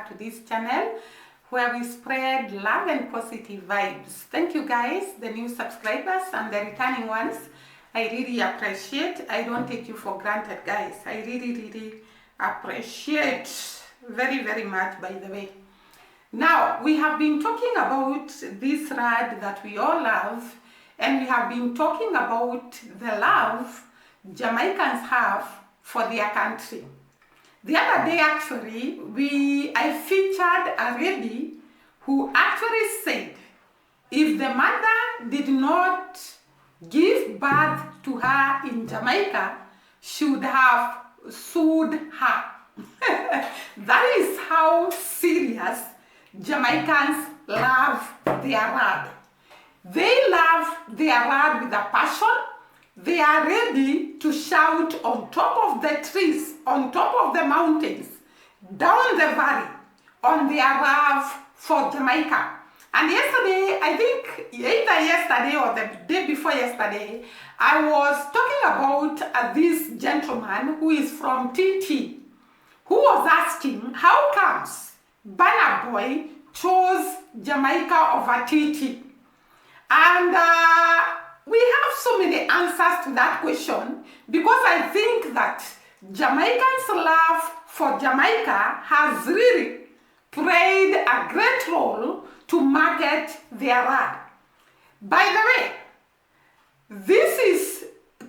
back to this channel where we spread love and positive vibes. Thank you guys, the new subscribers and the returning ones. I really appreciate. I don't take you for granted, guys. I really appreciate very much, by the way. Now, we have been talking about this rad that we all love, and we have been talking about the love Jamaicans have for their country. The other day, actually, I featured a lady who actually said if the mother did not give birth to her in Jamaica, she would have sued her. That is how serious Jamaicans love their rad. They love their rad with a passion. They are ready to shout on top of the trees, on top of the mountains, down the valley, on their love for Jamaica. And yesterday, I think either yesterday or the day before yesterday, I was talking about this gentleman who is from TT, who was asking how comes Burna Boy chose Jamaica over TT. And we have so many answers to that question because I think that Jamaicans' love for Jamaica has really played a great role to market their rad. By the way,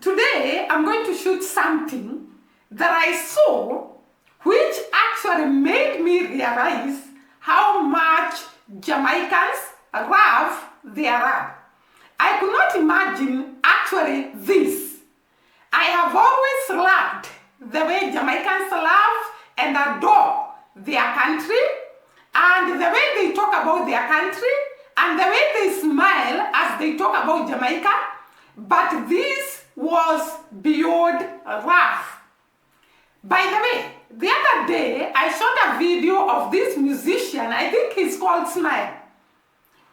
today I'm going to shoot something that I saw which actually made me realize how much Jamaicans love their rad. I could not imagine actually this. I have always loved the way Jamaicans love and adore their country, and the way they talk about their country, and the way they smile as they talk about Jamaica. But this was beyond love. By the way, the other day I shot a video of this musician, I think he's called Smile,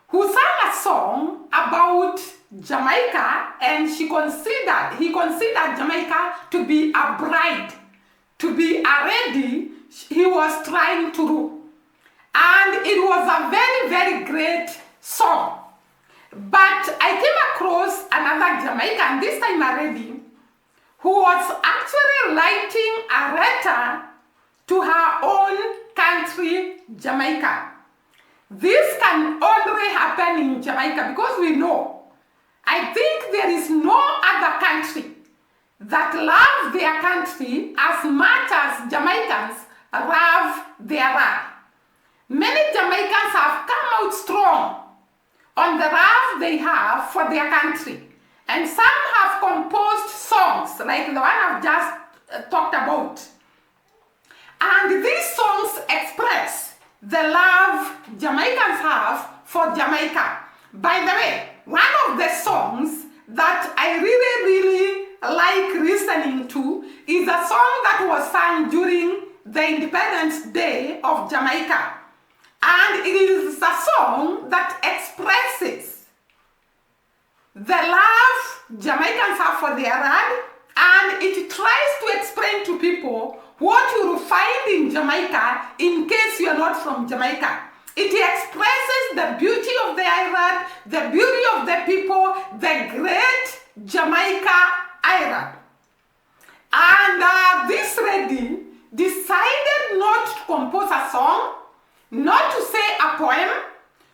who sang a song about Jamaica, and he considered Jamaica to be a bride, to be a lady he was trying to rule. And it was a very great song. But I came across another Jamaican, this time a lady, who was actually writing a letter to her own country, Jamaica. This can only happen in Jamaica because we know, I think there is no other country that loves their country as much as Jamaicans love their rad. Many Jamaicans have come out strong on the love they have for their country. And some have composed songs like the one I've just talked about. And these songs express the love Jamaicans have for Jamaica. By the way, one of the songs that I really like listening to is a song that was sung during the Independence Day of Jamaica. And it is a song that expresses the love Jamaicans have for their rad, and it tries to explain to people what you will find in Jamaica in case you are not from Jamaica. It expresses the beauty of the island, the beauty of the people, the great Jamaica-I. And this lady decided not to compose a song, not to say a poem,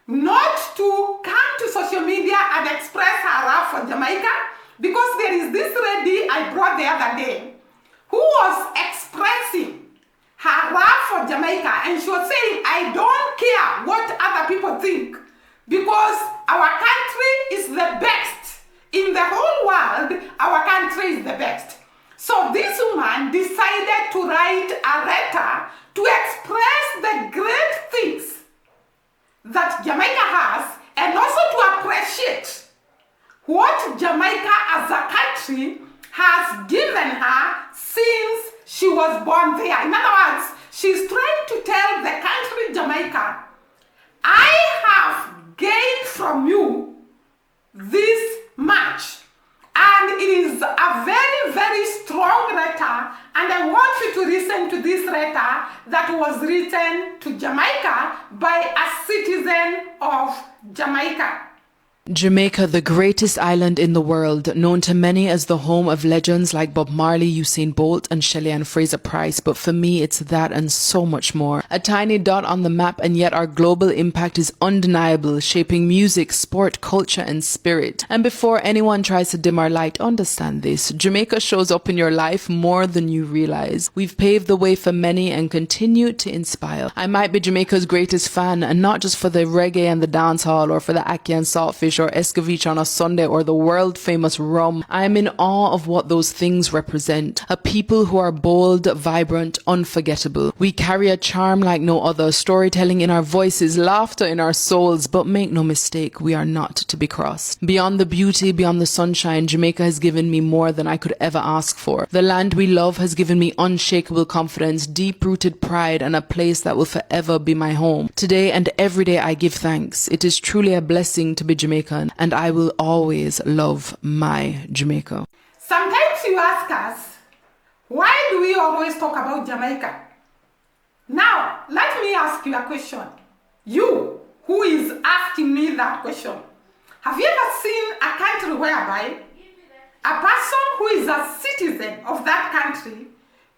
not to come to social media and express her love for Jamaica, because there is this lady I brought the other day who was expressing her love for Jamaica, and she was saying, I don't care what other people think because our country is the best. In the whole world, our country is the best. So this woman decided to write a letter to express the great things that Jamaica has, and also to appreciate what Jamaica as a country has given her since she was born there. In other words, she's trying to tell the country Jamaica, I have gained from you this much. And it is a very strong letter, and I want you to listen to this letter that was written to Jamaica by a citizen of Jamaica. Jamaica, the greatest island in the world, known to many as the home of legends like Bob Marley, Usain Bolt and Shelley-Ann Fraser-Price, but for me it's that and so much more. A tiny dot on the map, and yet our global impact is undeniable, shaping music, sport, culture and spirit. And before anyone tries to dim our light, understand this: Jamaica shows up in your life more than you realize. We've paved the way for many and continue to inspire. I might be Jamaica's greatest fan, and not just for the reggae and the dancehall, or for the ackee and saltfish, or escovitch on a Sunday, or the world famous rum. I am in awe of what those things represent. A people who are bold, vibrant, unforgettable. We carry a charm like no other, storytelling in our voices, laughter in our souls, but make no mistake, we are not to be crossed. Beyond the beauty, beyond the sunshine, Jamaica has given me more than I could ever ask for. The land we love has given me unshakable confidence, deep-rooted pride, and a place that will forever be my home. Today and every day I give thanks. It is truly a blessing to be Jamaican, and I will always love my Jamaica. Sometimes you ask us, why do we always talk about Jamaica? Now, let me ask you a question. You, who is asking me that question, have you ever seen a country whereby a person who is a citizen of that country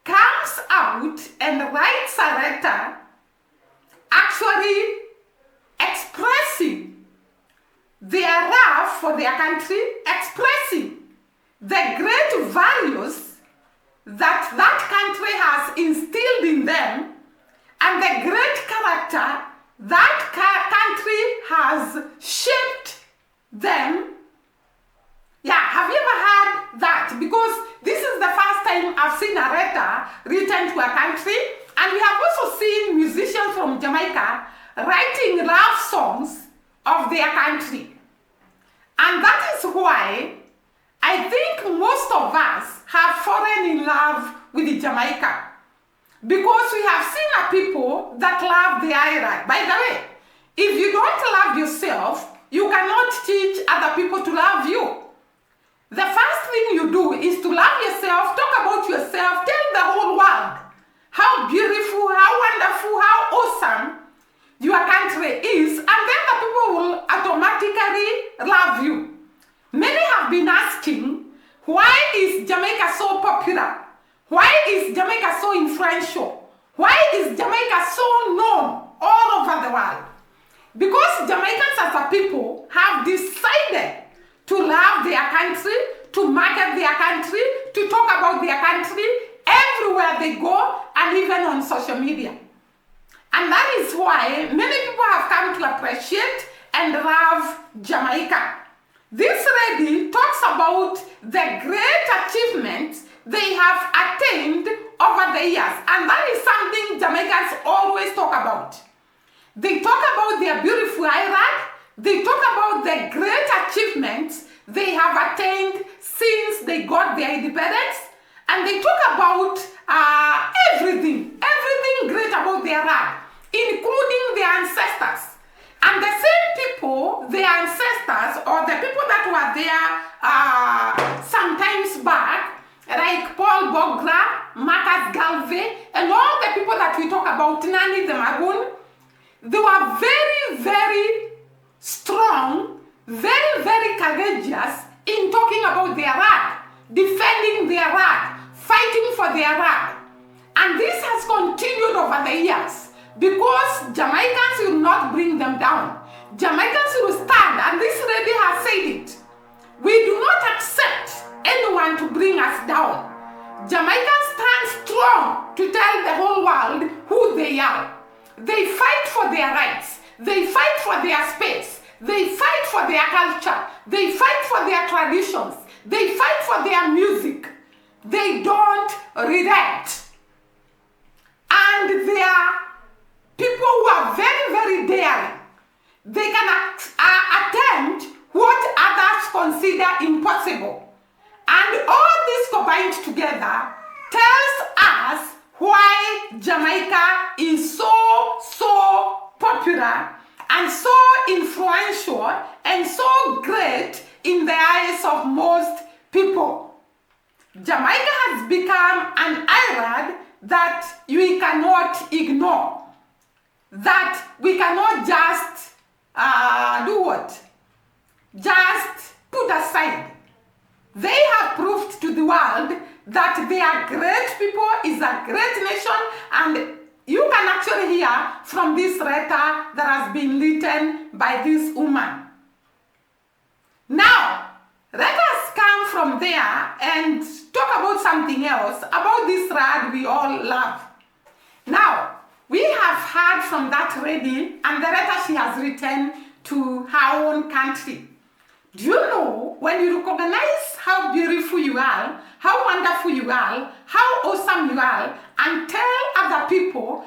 comes out and writes a letter actually expressing their love for their country, expressing the great values that that country has instilled in them, and the great character that country has shaped them? Yeah, have you ever heard that? Because this is the first time I've seen a letter written to a country, and we have also seen musicians from Jamaica writing love songs of their country. And that is why I think most of us have fallen in love with Jamaica. Because we have seen a people that love the island. By the way, if you don't love yourself, you cannot teach other people to love you. The first thing you do is to love yourself, talk about yourself, tell the whole world how beautiful, how wonderful, how awesome your country is, and then the people will automatically love you. Many have been asking, why is Jamaica so popular? Why is Jamaica so influential? Why is Jamaica so known all over the world? Because Jamaicans as a people have decided to love their country, to market their country, to talk about their country everywhere they go, and even on social media. And that is why many people have come to appreciate and love Jamaica. This lady talks about the great achievements they have attained over the years. And that is something Jamaicans always talk about. They talk about their beautiful island. They talk about the great achievements they have attained since they got their independence. And they talk about everything great about their land, including their ancestors. And the same people, their ancestors, or the people that were there sometimes back, like Paul Bogra, Marcus Garvey, and all the people that we talk about, Nani the Maroon, they were very, very strong, very, very courageous in talking about their land, defending their land, fighting for their land. And this has continued over the years because Jamaicans will not bring them down. Jamaicans will stand, and this lady has said it. We do not accept anyone to bring us down. Jamaicans stand strong to tell the whole world who they are. They fight for their rights. They fight for their space. They fight for their culture. They fight for their traditions. They fight for their music. They don't relent. And they are people who are very, very daring. They can attempt what others consider impossible. And all this combined together tells us why Jamaica is so popular and so influential and so great in the eyes of most people. Jamaica has become an island that we cannot ignore, that we cannot just do what? Just put aside. They have proved to the world that they are great people, is a great nation, and you can actually hear from this letter that has been written by this woman. Now, let us come from there and talk about something else, about this rad we all love. Now, we have heard from that lady and the letter she has written to her own country. Do you know, when you recognize how beautiful you are, how wonderful you are, how awesome you are, and tell other people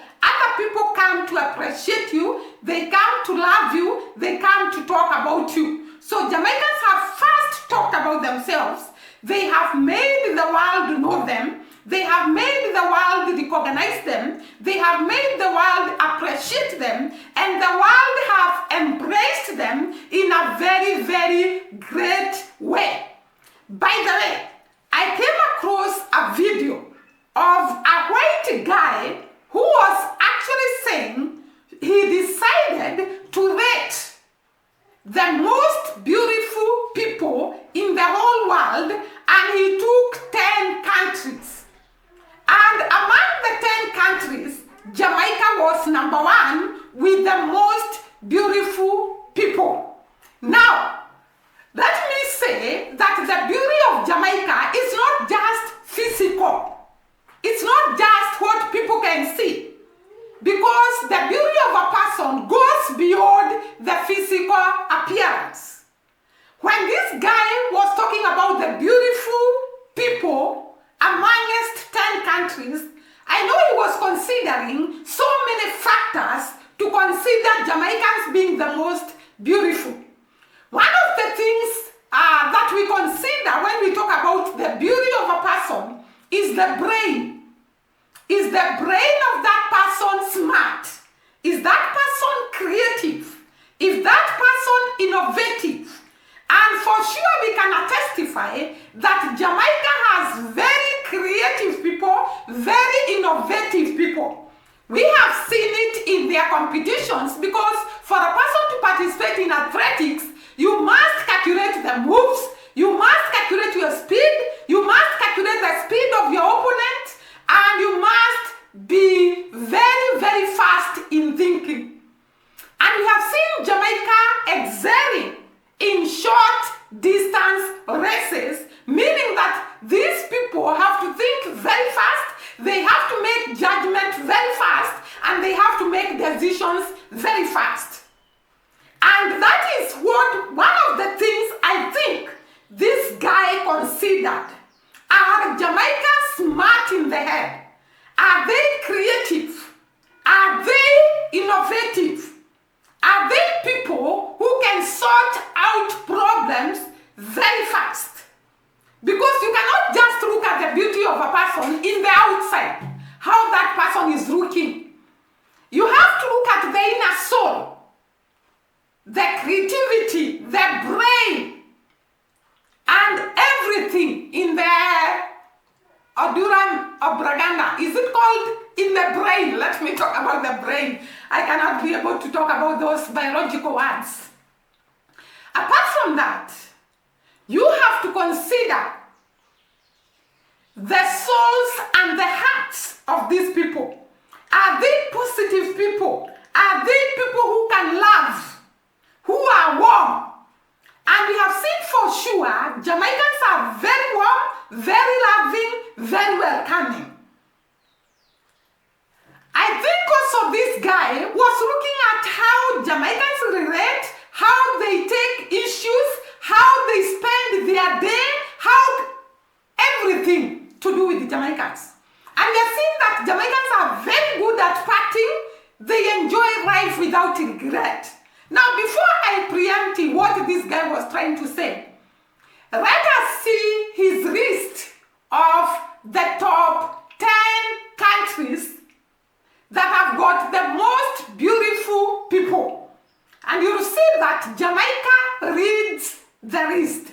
come to appreciate you, they come to love you, they come to talk about you. So Jamaicans have first talked about themselves. They have made the world know them. They have made the world recognize them. They have made the world appreciate them. And the world have embraced them in a very, very great way. By the way, I came across a video of a white guy who was actually saying he decided to rate the most beautiful people in the whole world, and he took 10 countries. And among the 10 countries, Jamaica was number 1 with the most beautiful people. Now, let me say that the beauty of Jamaica is not just physical. It's not just what people can see. Because the beauty of a person goes beyond the physical appearance. When this guy was talking about the beautiful people amongst 10 countries, I know he was considering so many factors to consider Jamaicans being the most beautiful. One of the things that we consider when we talk about the beauty of a person is the brain. Is the brain of that person smart? Is that person creative? Is that person innovative? And for sure we can testify that Jamaica has very creative people, very innovative people. We have seen it in their competitions, because for a person to participate in athletics, you must calculate the moves, you must calculate your speed, you must calculate the speed of your opponent, and you must be very, very fast in thinking. And we have seen Jamaica excelling in short distance races, meaning that these people have to think very fast, they have to make judgment very fast, and they have to make decisions very fast. And that is what one of the things I think this guy considered. Are Jamaicans smart in the head? Are they creative? Are they innovative? Are they people who can sort out problems very fast? Because you cannot just look at the beauty of a person in the outside, how that person is looking. You have to look at the inner soul, the creativity, the brain, and everything in the Oduram or Braganda. Is it called in the brain? Let me talk about the brain. I cannot be able to talk about those biological words. Apart from that, you have to consider the souls and the hearts of these people. Are they positive people? Are they people who can love, who are warm? And we have seen for sure, Jamaicans are very warm, very loving, very welcoming. I think also this guy was looking at how Jamaicans relate, how they take issues, how they spend their day, how everything to do with the Jamaicans. And we have seen that Jamaicans are very good at partying. They enjoy life without regret. Now, before I preempt what this guy was trying to say, let us see his list of the top 10 countries that have got the most beautiful people. And you'll see that Jamaica reads the list.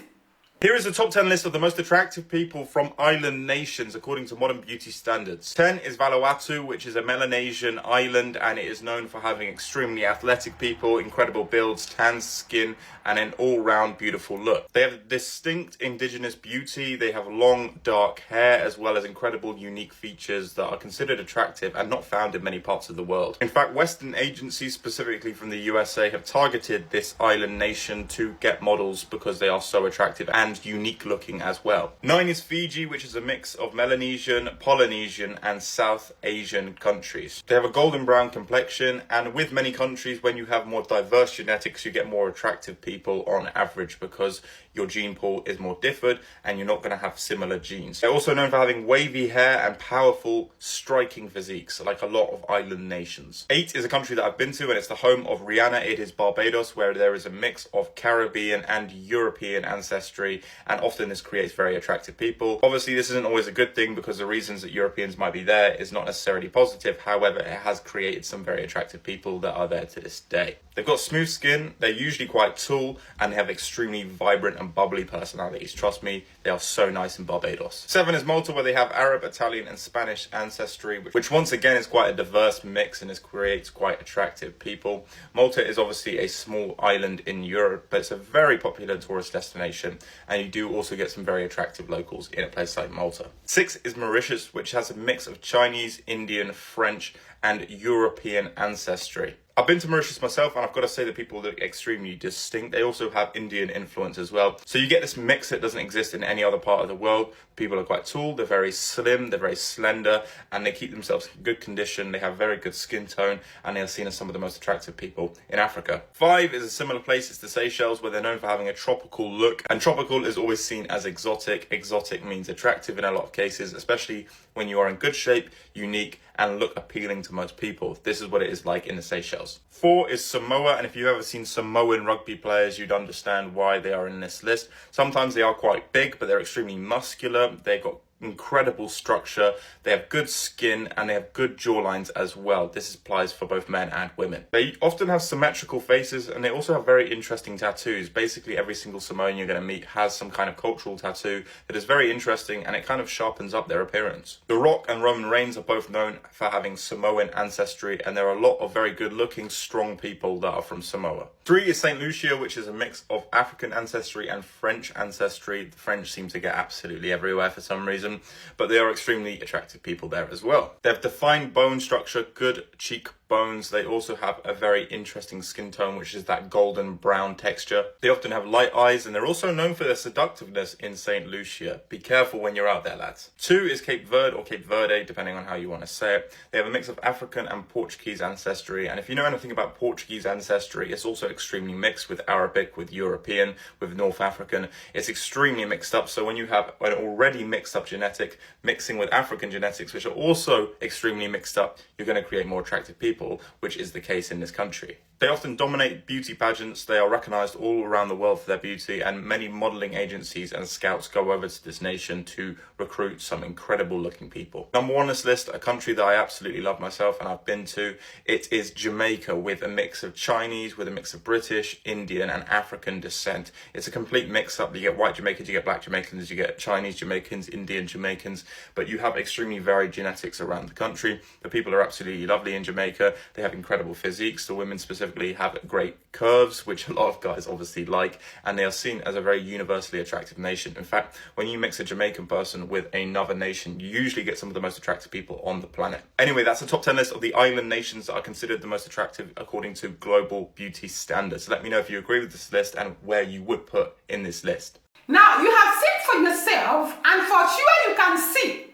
Here is the top 10 list of the most attractive people from island nations according to modern beauty standards. 10 is Vanuatu, which is a Melanesian island, and it is known for having extremely athletic people, incredible builds, tan skin, and an all-round beautiful look. They have distinct indigenous beauty, they have long dark hair, as well as incredible unique features that are considered attractive and not found in many parts of the world. In fact, Western agencies, specifically from the USA, have targeted this island nation to get models because they are so attractive and unique looking as well. 9 is Fiji, which is a mix of Melanesian, Polynesian, and South Asian countries. They have a golden brown complexion, and with many countries, when you have more diverse genetics, you get more attractive people on average because your gene pool is more differed and you're not going to have similar genes. They're also known for having wavy hair and powerful, striking physiques, like a lot of island nations. 8 is a country that I've been to, and it's the home of Rihanna. It is Barbados, where there is a mix of Caribbean and European ancestry, and often this creates very attractive people. Obviously, this isn't always a good thing because the reasons that Europeans might be there is not necessarily positive. However, it has created some very attractive people that are there to this day. They've got smooth skin, they're usually quite tall, and they have extremely vibrant and bubbly personalities. Trust me, they are so nice in Barbados. 7 is Malta, where they have Arab, Italian, and Spanish ancestry, which once again is quite a diverse mix and creates quite attractive people. Malta is obviously a small island in Europe, but it's a very popular tourist destination, and you do also get some very attractive locals in a place like Malta. 6 is Mauritius, which has a mix of Chinese, Indian, French, and European ancestry. I've been to Mauritius myself, and I've got to say that people look extremely distinct. They also have Indian influence as well. So you get this mix that doesn't exist in any other part of the world. People are quite tall, they're very slim, they're very slender, and they keep themselves in good condition. They have very good skin tone, and they are seen as some of the most attractive people in Africa. 5 is a similar place. It's the Seychelles, where they're known for having a tropical look, and tropical is always seen as exotic. Exotic means attractive in a lot of cases, especially when you are in good shape, unique, and look appealing to most people. This is what it is like in the Seychelles. 4 is Samoa, and if you've ever seen Samoan rugby players, you'd understand why they are in this list. Sometimes they are quite big, but they're extremely muscular. They've got incredible structure, they have good skin, and they have good jawlines as well. This applies for both men and women. They often have symmetrical faces, and they also have very interesting tattoos. Basically, every single Samoan you're going to meet has some kind of cultural tattoo that is very interesting, and it kind of sharpens up their appearance. The Rock and Roman Reigns are both known for having Samoan ancestry, and there are a lot of very good-looking, strong people that are from Samoa. 3 is St. Lucia, which is a mix of African ancestry and French ancestry. The French seem to get absolutely everywhere for some reason, but they are extremely attractive people there as well. They have defined bone structure, good cheekbones. They also have a very interesting skin tone, which is that golden brown texture. They often have light eyes, and they're also known for their seductiveness in St. Lucia. Be careful when you're out there, lads. 2 is Cape Verde, or Cape Verde, depending on how you want to say it. They have a mix of African and Portuguese ancestry, and if you know anything about Portuguese ancestry, it's also extremely mixed with Arabic, with European, with North African. It's extremely mixed up, so when you have an already mixed up genetic mixing with African genetics, which are also extremely mixed up, you're going to create more attractive people, which is the case in this country. They often dominate beauty pageants. They are recognized all around the world for their beauty, and many modeling agencies and scouts go over to this nation to recruit some incredible looking people. Number 1 on this list, a country that I absolutely love myself and I've been to, it is Jamaica, with a mix of Chinese, with a mix of British, Indian, and African descent. It's a complete mix up. You get white Jamaicans, you get black Jamaicans, you get Chinese Jamaicans, Indian Jamaicans, but you have extremely varied genetics around the country. The people are absolutely lovely in Jamaica. They have incredible physiques. The women specifically have great curves, which a lot of guys obviously like, and they are seen as a very universally attractive nation. In fact, when you mix a Jamaican person with another nation, you usually get some of the most attractive people on the planet. Anyway, that's the top 10 list of the island nations that are considered the most attractive according to global beauty standards. Let me know if you agree with this list and where you would put in this list. Now, you have seen for yourself, and for sure you can see,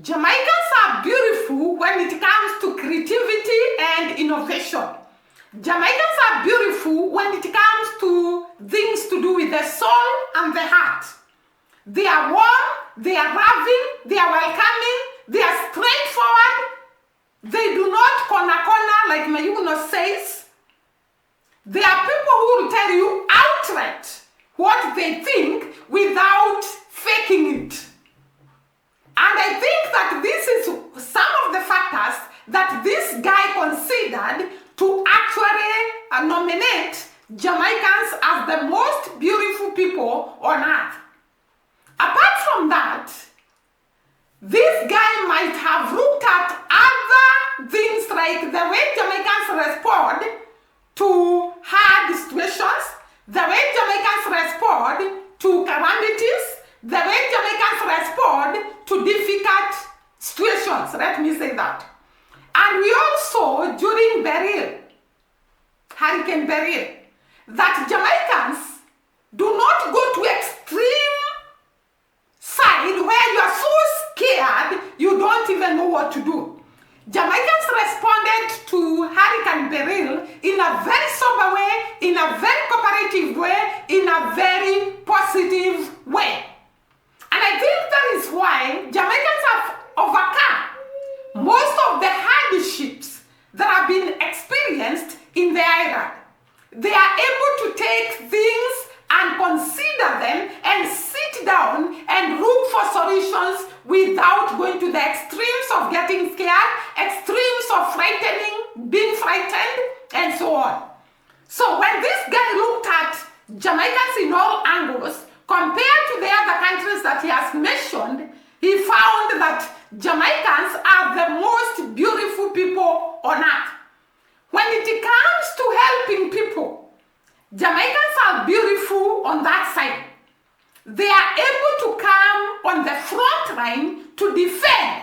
Jamaicans are beautiful when it comes to creativity and innovation. Jamaicans are beautiful when it comes to things to do with the soul and the heart. They are warm, they are loving, they are welcoming, they are straightforward. They do not corner like Mayuno says. They are people who will tell you outright what they think without faking it. And I think that this is some of the factors that this guy considered to actually nominate Jamaicans as the most beautiful people on earth. Apart from that, this guy might have looked at other things like the way Jamaicans respond to hard situations, the way Jamaicans respond to calamities, the way Jamaicans respond to difficult situations, let me say that. And we also, during Hurricane Beryl, that Jamaicans do not go to extreme side where you are so scared you don't even know what to do. Jamaicans responded to Hurricane Beryl in a very sober way, in a very cooperative way, in a very positive way. And I think that is why Jamaicans have overcome most of the hardships that have been experienced in the island. They are able to take things and consider them and sit down and look for solutions without going to the extremes of getting scared, extremes of being frightened, and so on. So when this guy looked at Jamaicans in all angles, compared to the other countries that he has mentioned, he found that Jamaicans are the most beautiful people on earth. When it comes to helping people, Jamaicans are beautiful on that side. They are able to come on the front line to defend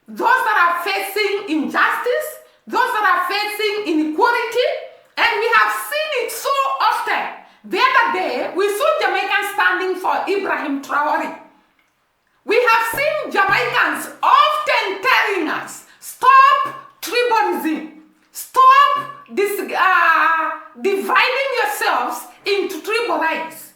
those that are facing injustice, those that are facing inequality, and we have seen it so often. The other day, we saw Jamaicans standing for Ibrahim Traore. We have seen Jamaicans often telling us, stop tribalism, stop dividing yourselves into tribal rights.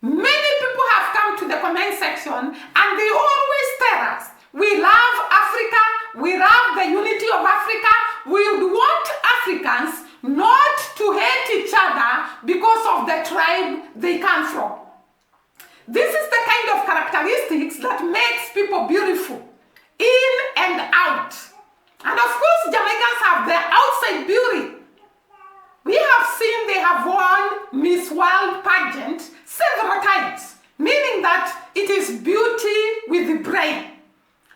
Many people have come to the comment section and they always tell us, we love Africa, we love the unity of Africa, we want Africans not to hate each other because of the tribe they come from. This is the kind of characteristics that makes people beautiful, in and out. And of course, Jamaicans have their outside beauty. We have seen they have won Miss World pageant several times, meaning that it is beauty with the brain.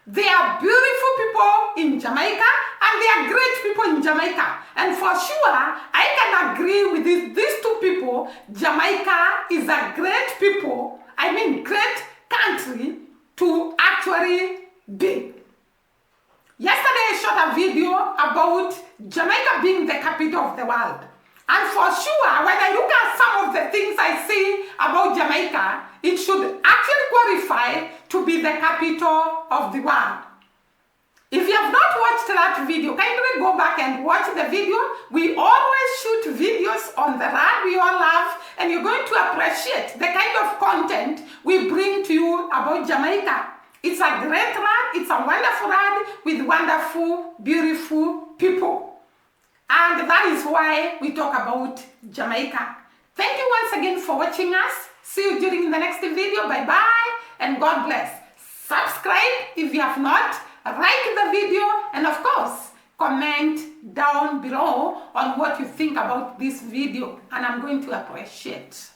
They are beautiful people in Jamaica and they are great people in Jamaica. And for sure, I can agree with these two people. Jamaica is a great people, great country to actually be. Yesterday I shot a video about Jamaica being the capital of the world. And for sure, when I look at some of the things I see about Jamaica, it should actually qualify to be the capital of the world. If you have not watched that video, kindly go back and watch the video. We always shoot videos on the land we all love, and you're going to appreciate the kind of content we bring to you about Jamaica. It's a great land, it's a wonderful land with wonderful, beautiful people. And that is why we talk about Jamaica. Thank you once again for watching us. See you during the next video. Bye-bye and God bless. Subscribe if you have not. Like the video and of course, comment down below on what you think about this video and I'm going to appreciate.